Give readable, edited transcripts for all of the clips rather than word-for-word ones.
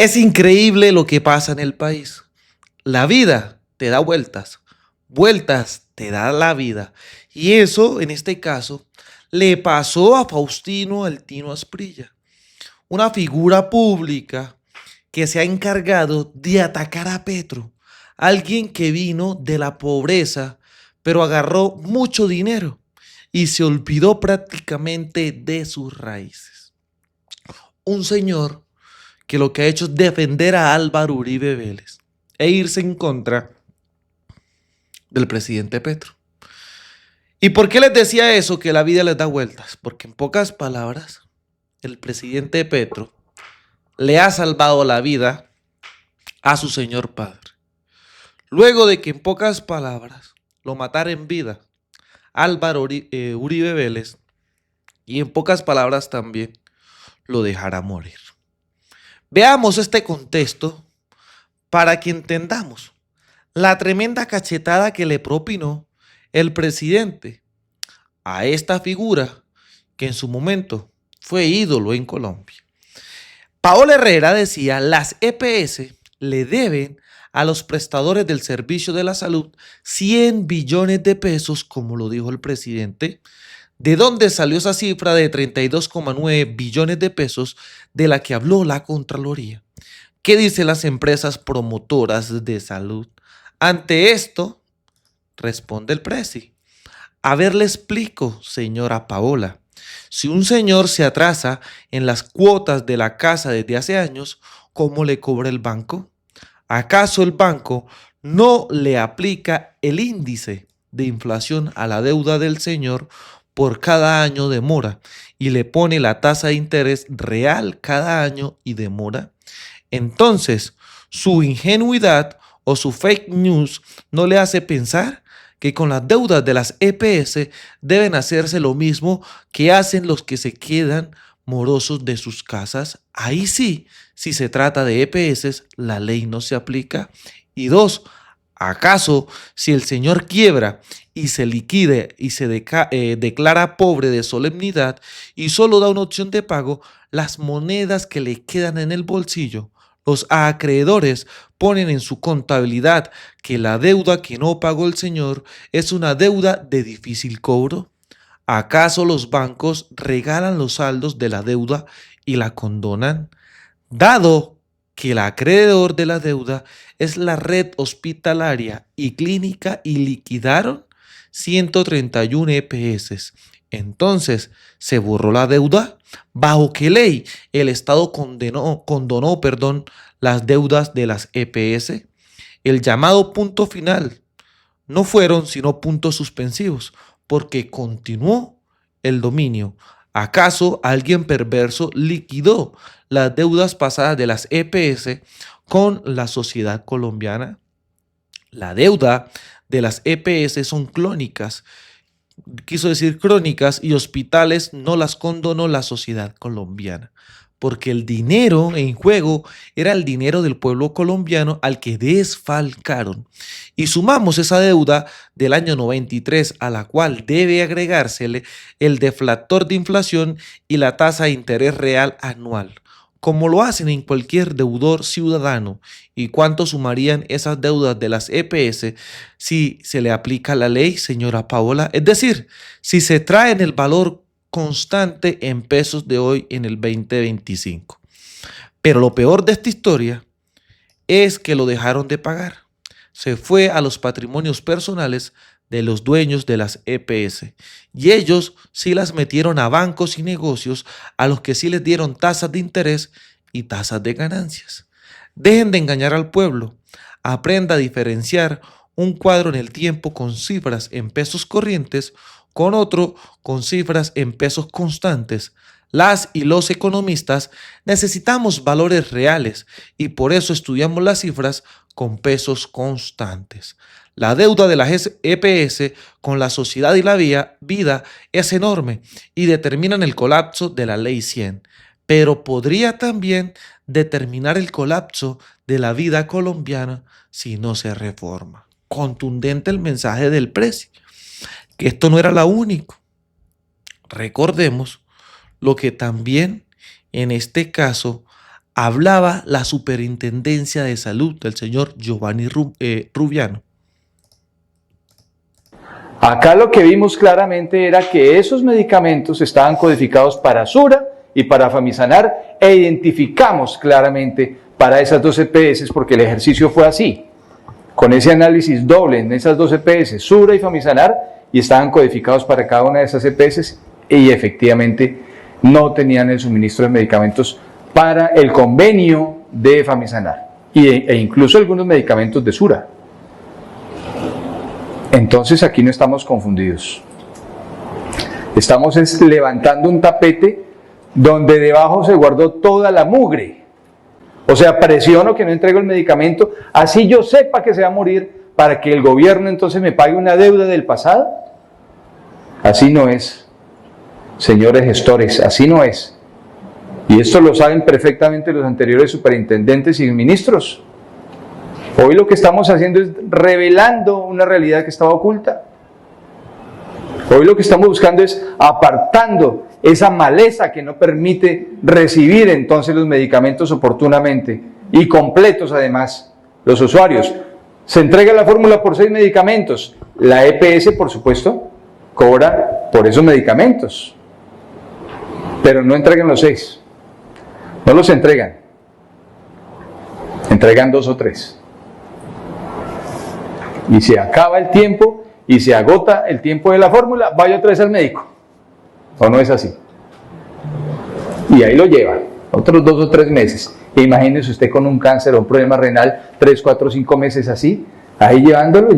Es increíble lo que pasa en el país. La vida te da vueltas, vueltas te da la vida. Y eso, en este caso, le pasó a Faustino Altino Asprilla, una figura pública que se ha encargado de atacar a Petro, alguien que vino de la pobreza, pero agarró mucho dinero y se olvidó prácticamente de sus raíces. Un señor que lo que ha hecho es defender a Álvaro Uribe Vélez e irse en contra del presidente Petro. ¿Y por qué les decía eso? Que la vida les da vueltas. Porque en pocas palabras, el presidente Petro le ha salvado la vida a su señor padre. Luego de que en pocas palabras lo matara en vida Álvaro Uribe Vélez y en pocas palabras también lo dejara morir. Veamos este contexto para que entendamos la tremenda cachetada que le propinó el presidente a esta figura que en su momento fue ídolo en Colombia. Paola Herrera decía, las EPS le deben a los prestadores del servicio de la salud 100 billones de pesos, como lo dijo el presidente. ¿De dónde salió esa cifra de 32,9 billones de pesos de la que habló la Contraloría? ¿Qué dicen las empresas promotoras de salud? Ante esto, responde el presi. A ver, le explico, señora Paola. Si un señor se atrasa en las cuotas de la casa desde hace años, ¿cómo le cobra el banco? ¿Acaso el banco no le aplica el índice de inflación a la deuda del señor por cada año de mora y le pone la tasa de interés real cada año y demora? Entonces, su ingenuidad o su fake news no le hace pensar que con las deudas de las EPS deben hacerse lo mismo que hacen los que se quedan morosos de sus casas. Ahí sí, si se trata de EPS, la ley no se aplica. Y dos, ¿acaso si el señor quiebra y se liquide y se declara pobre de solemnidad y solo da una opción de pago, las monedas que le quedan en el bolsillo, los acreedores ponen en su contabilidad que la deuda que no pagó el señor es una deuda de difícil cobro? ¿Acaso los bancos regalan los saldos de la deuda y la condonan? Dado que el acreedor de la deuda es la red hospitalaria y clínica y liquidaron 131 EPS. Entonces, ¿se borró la deuda? ¿Bajo qué ley el Estado condonó las deudas de las EPS? El llamado punto final no fueron sino puntos suspensivos, porque continuó el dominio. ¿Acaso alguien perverso liquidó las deudas pasadas de las EPS con la sociedad colombiana? La deuda de las EPS son clónicas, quiso decir crónicas, y hospitales no las condonó la sociedad colombiana, porque el dinero en juego era el dinero del pueblo colombiano al que desfalcaron. Y sumamos esa deuda del año 93 a la cual debe agregársele el deflactor de inflación y la tasa de interés real anual, como lo hacen en cualquier deudor ciudadano. ¿Y cuánto sumarían esas deudas de las EPS si se le aplica la ley, señora Paola? Es decir, si se trae en el valor constante en pesos de hoy en el 2025. Pero lo peor de esta historia es que lo dejaron de pagar. Se fue a los patrimonios personales de los dueños de las EPS. Y ellos sí las metieron a bancos y negocios a los que sí les dieron tasas de interés y tasas de ganancias. Dejen de engañar al pueblo. Aprenda a diferenciar un cuadro en el tiempo con cifras en pesos corrientes con otro con cifras en pesos constantes. Las y los economistas necesitamos valores reales y por eso estudiamos las cifras con pesos constantes. La deuda de las EPS con la sociedad y la vida es enorme y determinan el colapso de la Ley 100, pero podría también determinar el colapso de la vida colombiana si no se reforma. Contundente el mensaje del precio, que esto no era la única. Recordemos lo que también en este caso hablaba la Superintendencia de Salud del señor Giovanni Rubiano. Acá lo que vimos claramente era que esos medicamentos estaban codificados para Sura y para Famisanar e identificamos claramente para esas dos EPS porque el ejercicio fue así, con ese análisis doble en esas dos EPS, Sura y Famisanar, y estaban codificados para cada una de esas EPS y efectivamente no tenían el suministro de medicamentos para el convenio de Famisanar e incluso algunos medicamentos de Sura. Entonces aquí no estamos confundidos. Estamos levantando un tapete donde debajo se guardó toda la mugre. O sea, presiono que no entrego el medicamento, así yo sepa que se va a morir, para que el gobierno entonces me pague una deuda del pasado. Así no es, señores gestores, así no es. Y esto lo saben perfectamente los anteriores superintendentes y ministros. Hoy lo que estamos haciendo es revelando una realidad que estaba oculta. Hoy lo que estamos buscando es apartando esa maleza que no permite recibir entonces los medicamentos oportunamente y completos además. Los usuarios, se entrega la fórmula por 6 medicamentos. La EPS, por supuesto, cobra por esos medicamentos, pero no entregan los 6. No los entregan. Entregan 2 o 3. Y se acaba el tiempo y se agota el tiempo de la fórmula, vaya otra vez al médico. ¿O no es así? Y ahí lo lleva, otros 2 o 3 meses. Imagínese usted con un cáncer o un problema renal, 3, 4, 5 meses así, ahí llevándolo,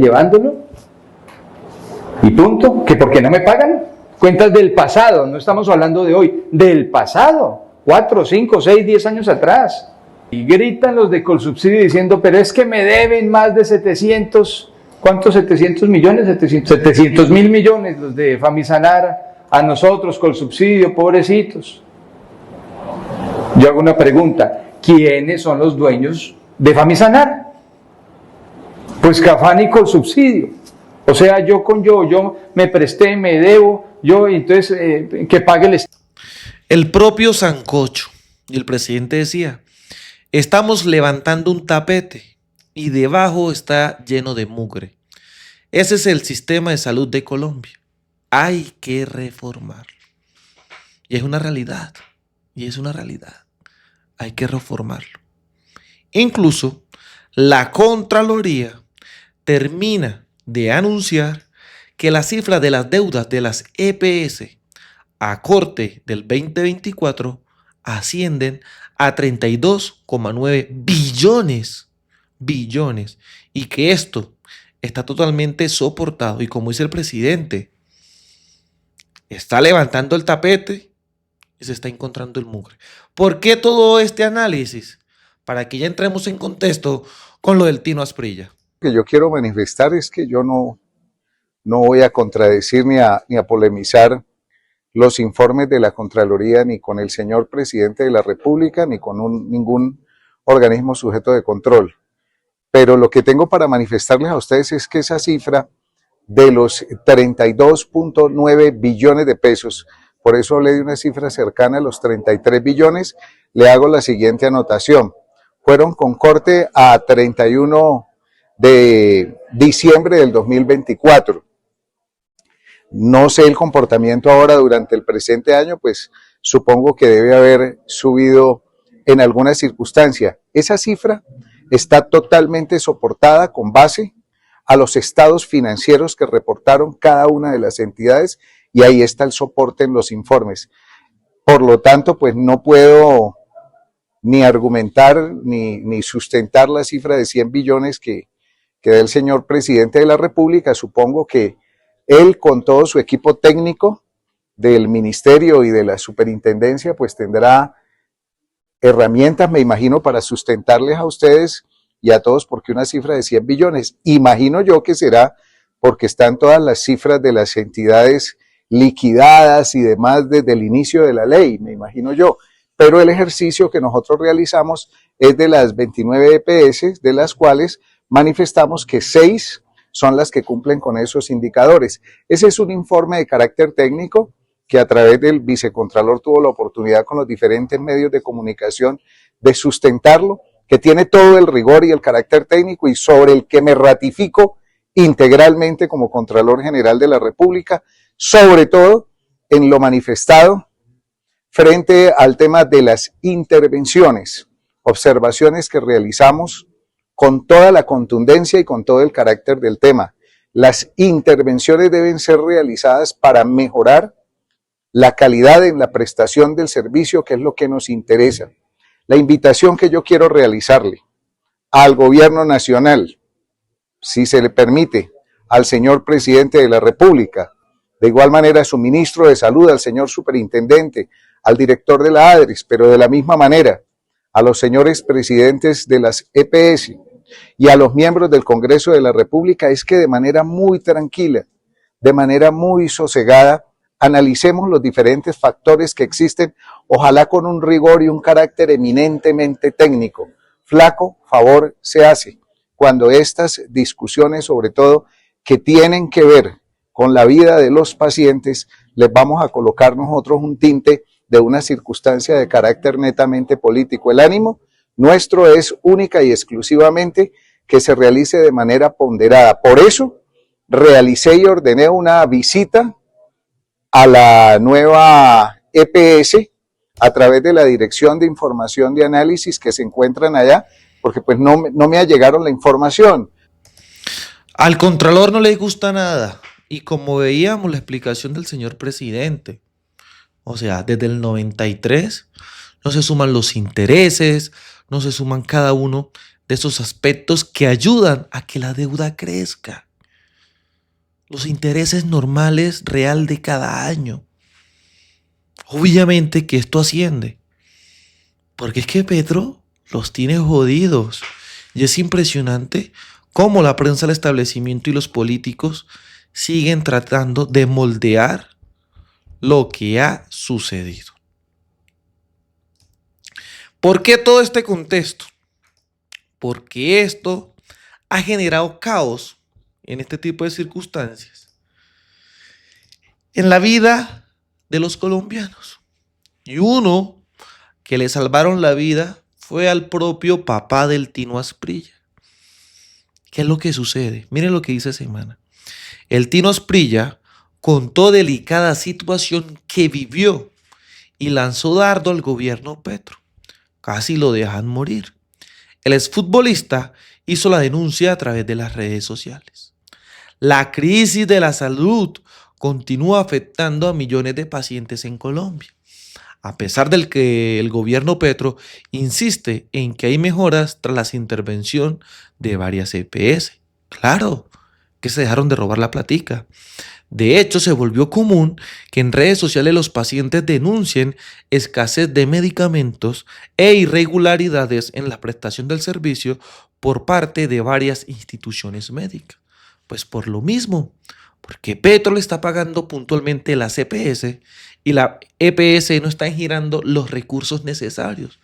y punto. ¿Que por qué no me pagan? Cuentas del pasado, no estamos hablando de hoy, del pasado, 4, 5, 6, 10 años atrás. Y gritan los de Colsubsidio diciendo, pero es que me deben más de 700, ¿cuántos 700 millones? 700.000 millones los de Famisanar a nosotros, Colsubsidio, pobrecitos. Yo hago una pregunta, ¿quiénes son los dueños de Famisanar? Pues Cafán y Colsubsidio. O sea, yo me presté, me debo, entonces que pague el Estado. El propio Sancocho y el presidente decía, estamos levantando un tapete y debajo está lleno de mugre. Ese es el sistema de salud de Colombia. Hay que reformarlo. Y es una realidad. Hay que reformarlo. Incluso la Contraloría termina de anunciar que la cifra de las deudas de las EPS a corte del 2024 ascienden a 32,9 billones y que esto está totalmente soportado y como dice el presidente, está levantando el tapete y se está encontrando el mugre. ¿Por qué todo este análisis? Para que ya entremos en contexto con lo del Tino Asprilla. Lo que yo quiero manifestar es que yo no voy a contradecir ni a polemizar los informes de la Contraloría ni con el señor presidente de la República ni con ningún organismo sujeto de control. Pero lo que tengo para manifestarles a ustedes es que esa cifra de los 32,9 billones de pesos, por eso hablé de una cifra cercana a los 33 billones, le hago la siguiente anotación. Fueron con corte a 31 de diciembre del 2024. No sé el comportamiento ahora durante el presente año, pues supongo que debe haber subido en alguna circunstancia. Esa cifra está totalmente soportada con base a los estados financieros que reportaron cada una de las entidades y ahí está el soporte en los informes. Por lo tanto, pues no puedo ni argumentar ni sustentar la cifra de 100 billones que da el señor presidente de la República. Supongo que él con todo su equipo técnico del ministerio y de la superintendencia pues tendrá herramientas, me imagino, para sustentarles a ustedes y a todos, porque una cifra de 100 billones, imagino yo que será porque están todas las cifras de las entidades liquidadas y demás desde el inicio de la ley, me imagino yo, pero el ejercicio que nosotros realizamos es de las 29 EPS, de las cuales manifestamos que 6 son las que cumplen con esos indicadores. Ese es un informe de carácter técnico que a través del vicecontralor tuvo la oportunidad con los diferentes medios de comunicación de sustentarlo, que tiene todo el rigor y el carácter técnico y sobre el que me ratifico integralmente como Contralor General de la República, sobre todo en lo manifestado frente al tema de las intervenciones, observaciones que realizamos con toda la contundencia y con todo el carácter del tema. Las intervenciones deben ser realizadas para mejorar la calidad en la prestación del servicio, que es lo que nos interesa. La invitación que yo quiero realizarle al gobierno nacional, si se le permite, al señor presidente de la República, de igual manera a su ministro de Salud, al señor superintendente, al director de la ADRES, pero de la misma manera a los señores presidentes de las EPS y a los miembros del Congreso de la República, es que de manera muy tranquila, de manera muy sosegada, analicemos los diferentes factores que existen, ojalá con un rigor y un carácter eminentemente técnico. Flaco favor se hace cuando estas discusiones, sobre todo, que tienen que ver con la vida de los pacientes, les vamos a colocar nosotros un tinte de una circunstancia de carácter netamente político. El ánimo nuestro es única y exclusivamente que se realice de manera ponderada. Por eso realicé y ordené una visita a la nueva EPS a través de la Dirección de Información de Análisis que se encuentran allá, porque pues no me llegaron la información. Al Contralor no le gusta nada. Y como veíamos la explicación del señor presidente, o sea, desde el 93 no se suman los intereses, no se suman cada uno de esos aspectos que ayudan a que la deuda crezca. Los intereses normales real de cada año. Obviamente que esto asciende, porque es que Petro los tiene jodidos. Y es impresionante cómo la prensa del establecimiento y los políticos siguen tratando de moldear lo que ha sucedido. ¿Por qué todo este contexto? Porque esto ha generado caos en este tipo de circunstancias en la vida de los colombianos. Y uno que le salvaron la vida fue al propio papá del Tino Asprilla. ¿Qué es lo que sucede? Miren lo que dice Semana. El Tino Asprilla contó delicada situación que vivió y lanzó dardo al gobierno Petro. Casi lo dejan morir. El exfutbolista hizo la denuncia a través de las redes sociales. La crisis de la salud continúa afectando a millones de pacientes en Colombia, a pesar del que el gobierno Petro insiste en que hay mejoras tras la intervención de varias EPS. Claro, que se dejaron de robar la platica. De hecho, se volvió común que en redes sociales los pacientes denuncien escasez de medicamentos e irregularidades en la prestación del servicio por parte de varias instituciones médicas. Pues por lo mismo, porque Petro le está pagando puntualmente las EPS y la EPS no está girando los recursos necesarios.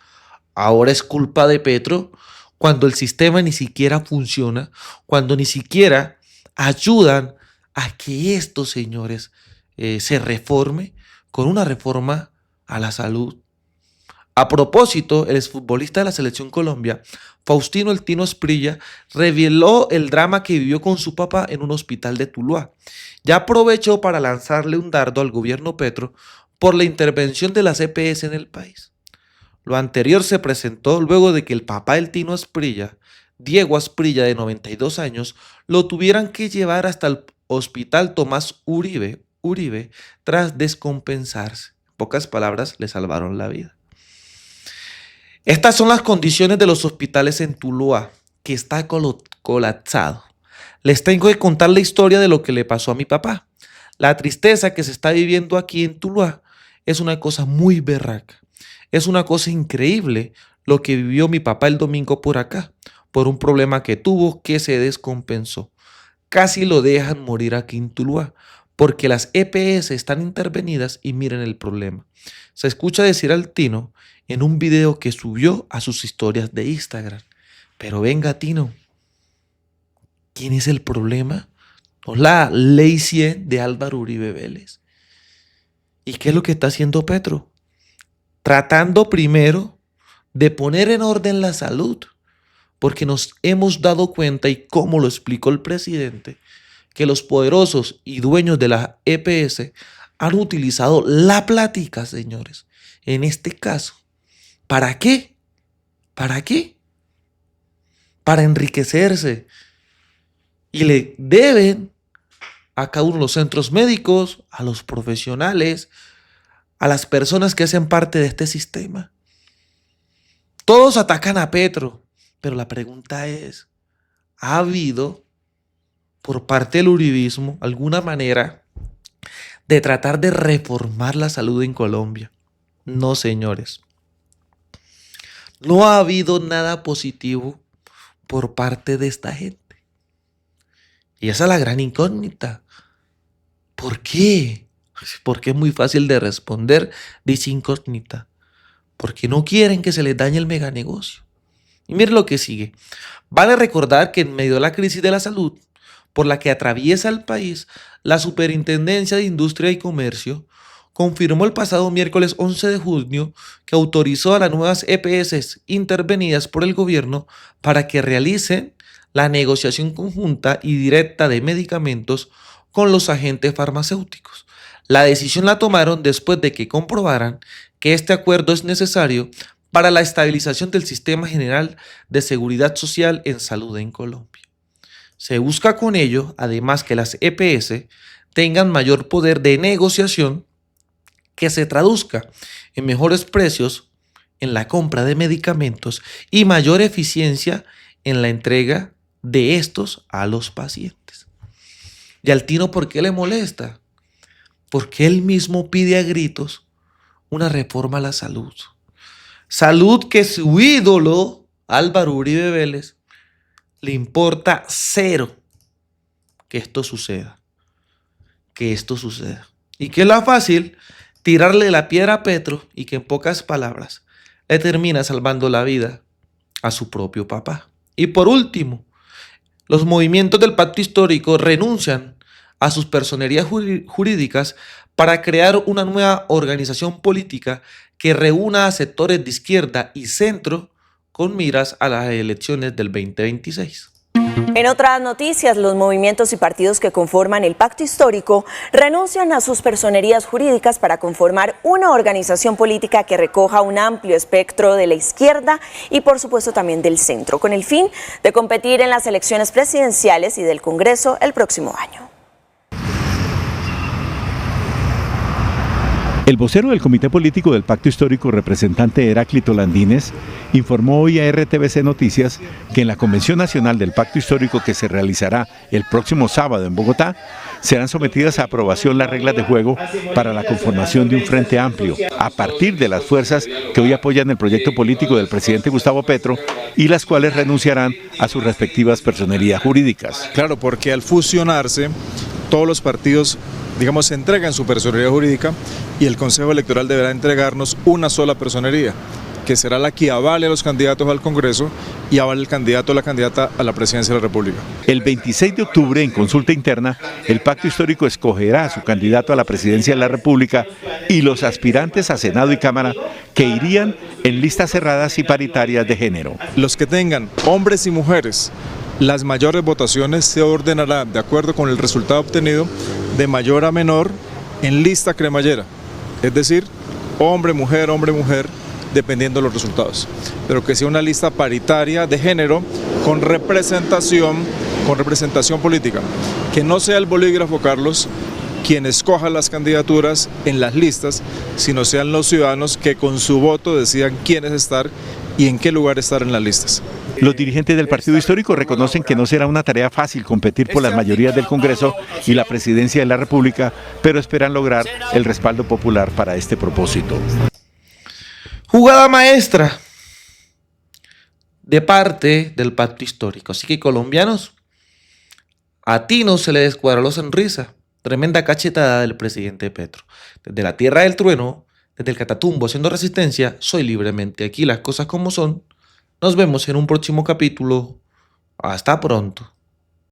Ahora es culpa de Petro cuando el sistema ni siquiera funciona, cuando ni siquiera ayudan a que estos señores se reforme con una reforma a la salud. A propósito, el exfutbolista de la Selección Colombia, Faustino El Tino Asprilla, reveló el drama que vivió con su papá en un hospital de Tuluá. Ya aprovechó para lanzarle un dardo al gobierno Petro por la intervención de las EPS en el país. Lo anterior se presentó luego de que el papá del Tino Asprilla, Diego Asprilla, de 92 años, lo tuvieran que llevar hasta el Hospital Tomás Uribe tras descompensarse. En pocas palabras, le salvaron la vida. Estas son las condiciones de los hospitales en Tuluá, que está colapsado. Les tengo que contar la historia de lo que le pasó a mi papá. La tristeza que se está viviendo aquí en Tuluá es una cosa muy berraca. Es una cosa increíble lo que vivió mi papá el domingo por acá, por un problema que tuvo que se descompensó. Casi lo dejan morir aquí en Tuluá, porque las EPS están intervenidas y miren el problema. Se escucha decir al Tino en un video que subió a sus historias de Instagram. Pero venga, Tino, ¿quién es el problema? No la ley 100 de Álvaro Uribe Vélez. ¿Y qué es lo que está haciendo Petro? Tratando primero de poner en orden la salud, porque nos hemos dado cuenta, y como lo explicó el presidente, que los poderosos y dueños de las EPS han utilizado la plática, señores, en este caso. ¿Para qué? ¿Para qué? Para enriquecerse. Y le deben a cada uno de los centros médicos, a los profesionales, a las personas que hacen parte de este sistema. Todos atacan a Petro, pero la pregunta es, ¿ha habido por parte del uribismo alguna manera de tratar de reformar la salud en Colombia? No, señores. No ha habido nada positivo por parte de esta gente. Y esa es la gran incógnita. ¿Por qué? Porque es muy fácil de responder, dice incógnita. Porque no quieren que se les dañe el meganegocio. Y mire lo que sigue. Vale recordar que en medio de la crisis de la salud por la que atraviesa el país, la Superintendencia de Industria y Comercio confirmó el pasado miércoles 11 de junio que autorizó a las nuevas EPS intervenidas por el gobierno para que realicen la negociación conjunta y directa de medicamentos con los agentes farmacéuticos. La decisión la tomaron después de que comprobaran que este acuerdo es necesario para la estabilización del sistema general de seguridad social en salud en Colombia. Se busca con ello, además, que las EPS tengan mayor poder de negociación que se traduzca en mejores precios en la compra de medicamentos y mayor eficiencia en la entrega de estos a los pacientes. Y al Tino, ¿por qué le molesta? Porque él mismo pide a gritos una reforma a la salud. Salud que su ídolo, Álvaro Uribe Vélez, le importa cero que esto suceda. Que esto suceda. Y que es la fácil tirarle la piedra a Petro y que en pocas palabras le termina salvando la vida a su propio papá. Y por último, los movimientos del pacto histórico renuncian a sus personerías jurídicas para crear una nueva organización política que reúna a sectores de izquierda y centro con miras a las elecciones del 2026. En otras noticias, los movimientos y partidos que conforman el pacto histórico renuncian a sus personerías jurídicas para conformar una organización política que recoja un amplio espectro de la izquierda y por supuesto también del centro, con el fin de competir en las elecciones presidenciales y del Congreso el próximo año. El vocero del Comité Político del Pacto Histórico, representante Heráclito Landines, informó hoy a RTVC Noticias que en la Convención Nacional del Pacto Histórico que se realizará el próximo sábado en Bogotá, serán sometidas a aprobación las reglas de juego para la conformación de un frente amplio, a partir de las fuerzas que hoy apoyan el proyecto político del presidente Gustavo Petro y las cuales renunciarán a sus respectivas personerías jurídicas. Claro, porque al fusionarse, todos los partidos se entregan su personería jurídica y el Consejo Electoral deberá entregarnos una sola personería, que será la que avale a los candidatos al Congreso y avale el candidato o la candidata a la presidencia de la República. El 26 de octubre, en consulta interna, el Pacto Histórico escogerá a su candidato a la presidencia de la República y los aspirantes a Senado y Cámara que irían en listas cerradas y paritarias de género. Los que tengan hombres y mujeres las mayores votaciones se ordenará de acuerdo con el resultado obtenido de mayor a menor en lista cremallera, es decir, hombre, mujer, dependiendo de los resultados, pero que sea una lista paritaria de género con representación política, que no sea el bolígrafo, Carlos, quien escoja las candidaturas en las listas, sino sean los ciudadanos que con su voto decidan quiénes estar y en qué lugar estar en las listas. Los dirigentes del Partido Histórico reconocen que no será una tarea fácil competir por las mayorías del Congreso y la presidencia de la República, pero esperan lograr el respaldo popular para este propósito. Jugada maestra de parte del pacto histórico. Así que, colombianos, a ti no se le descuadró la sonrisa. Tremenda cachetada del presidente Petro. Desde la tierra del trueno, desde el Catatumbo haciendo resistencia, soy libremente. Aquí las cosas como son. Nos vemos en un próximo capítulo. Hasta pronto.